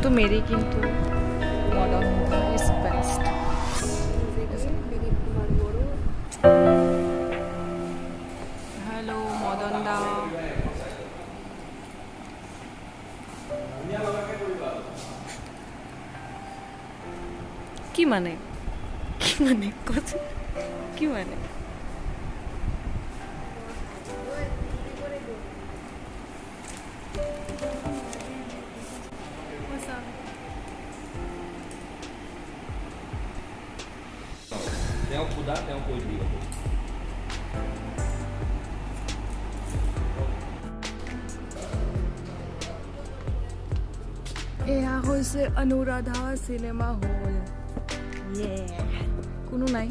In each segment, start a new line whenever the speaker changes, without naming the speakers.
নামটো মেৰী কিন্তু মদনদা is best. Hello' মদনদা। কি মানে কি মানে
তেওঁ খুদা তেওঁ কৈ দিব।
এয়া হৈছে অনুৰাধা চিনেমা হল। কোনো নাই।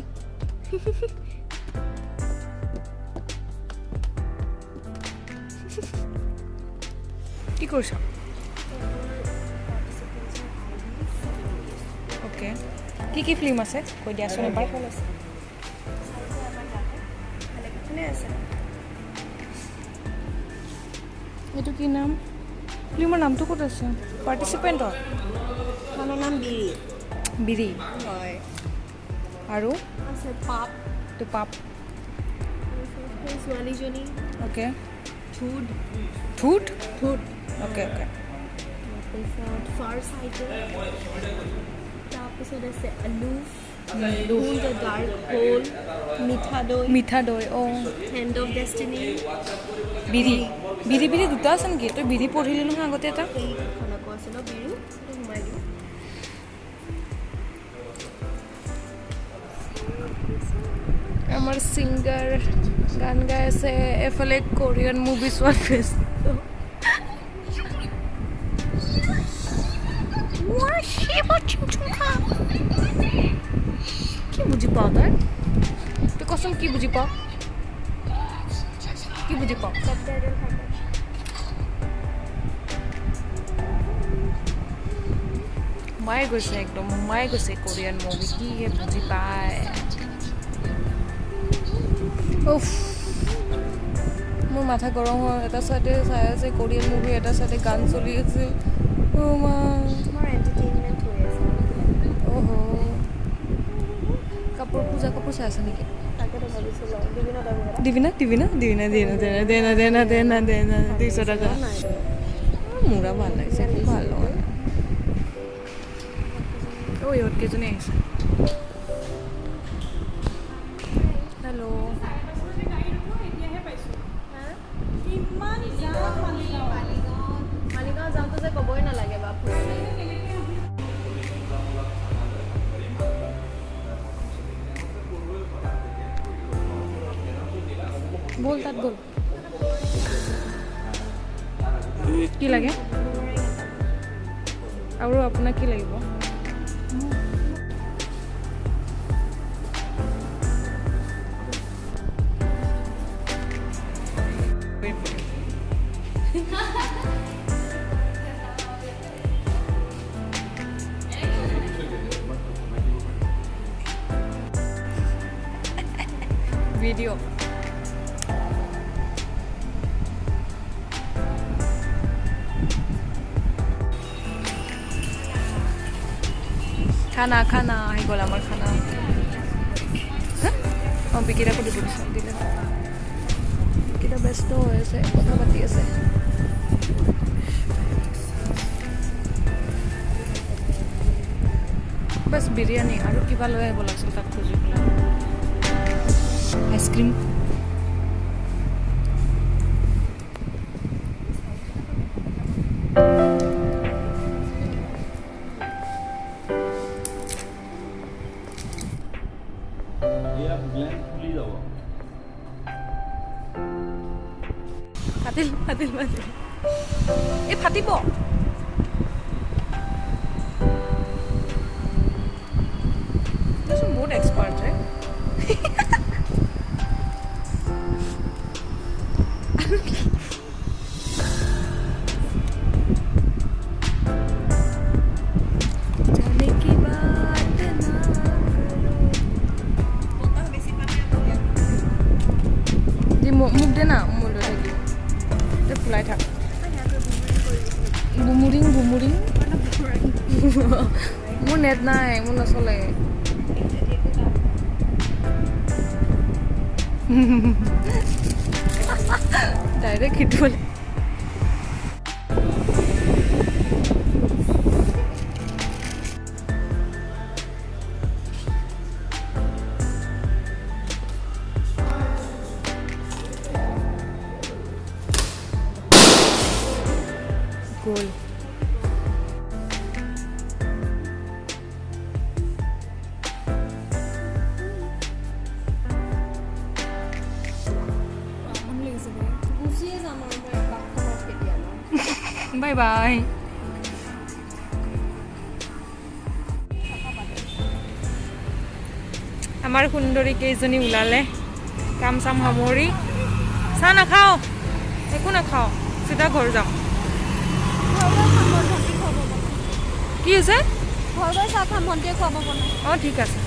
কি কৰিছ? অ'কে, কি ফিল্ম আছে কৈ দিয়াচোন এবাৰ। এইটো কি নাম? ফিল্মৰ নামটো ক'ত আছে? পাৰ্টিচিপেণ্টৰ
খনৰ নাম বিৰি।
বিৰি
হয়।
আৰু
আছে পাপ।
তো পাপ।
ছোৱালীজনী
অ'কে।
ধুড।
ধুট
ধুড।
Okay okay.
তাৰপিছত ফাৰ চাইডে। তাৰপিছত আছে আলুফ। The dark whole.
মিঠা দৈ অঁ।
Hand of destiny.
বিৰি দুটা আছে নেকি? তই বিৰি পঢ়িলি নহয় আগতে এটা।
সেইখন আকৌ আছে ন বিৰি, সেইটো সোমাই দিওঁ।
আমাৰ ছিংগাৰ গান গাই আছে, এফালে কোৰিয়ান মুভি চোৱা ফেষ্ট। কি বুজি পাওঁ তই কচোন, কি বুজি পাওঁ? কি বুজি পাওঁ? সোমাই গৈছে, একদম সোমাই গৈছে কোৰিয়ান মুভি, কি বুজি পায়। উফ, মোৰ মাথা গৰম হয়। এটা চাইডে চাই আছে কোৰিয়ান মুভি, এটা চাইডে গান চলি আছে।
তোমাৰ এণ্টাৰটেইনমেণ্ট হৈ আছে।
অহ' পূজা কাপোৰ চাই আছে নেকি?
তাকেতো ভাবিছোঁ লওঁ।
দিবিনা 200 টাকা। মোৰা ভাল লাগিছে, খুব ভাল লগা নাই। অ' ইহঁত কেইজনী আহিছে। হেল্ল'।
মালিগাঁও যাওঁতে যে ক'বই নালাগে বাপু।
ব'ল তাত ব'ল। কি লাগে আৰু আপোনাক কি লাগিব? ভিডিঅ' খানা আহি গ'ল আমাৰ খানা। অঁ বিকিতাকো দিব দিছোঁ, দিলে বিকিতা ব্যস্ত হৈ আছে, কথা পাতি আছে। বাছ বিৰিয়ানী আৰু কিবা লৈ আহিব লাগিছিল তাক খুজি পেলাই। আইচক্ৰীম। ফাটিল এই ফাটিব। বহুত এক্সপাৰ্ট যে। মোক দে না, মোৰ লৈ থাকিব ফুলাই থাক। বুমুৰিং নেট নাই মোৰ নচলে ডাইৰেক্ট হিটুলে গ'ল বাই বাই আমাৰ সুন্দৰী কেইজনী ওলালে কাম চাম সামৰি চাহ নাখাওঁ একো নাখাওঁ চিধা ঘৰ যাম কি হৈছে অঁ ঠিক আছে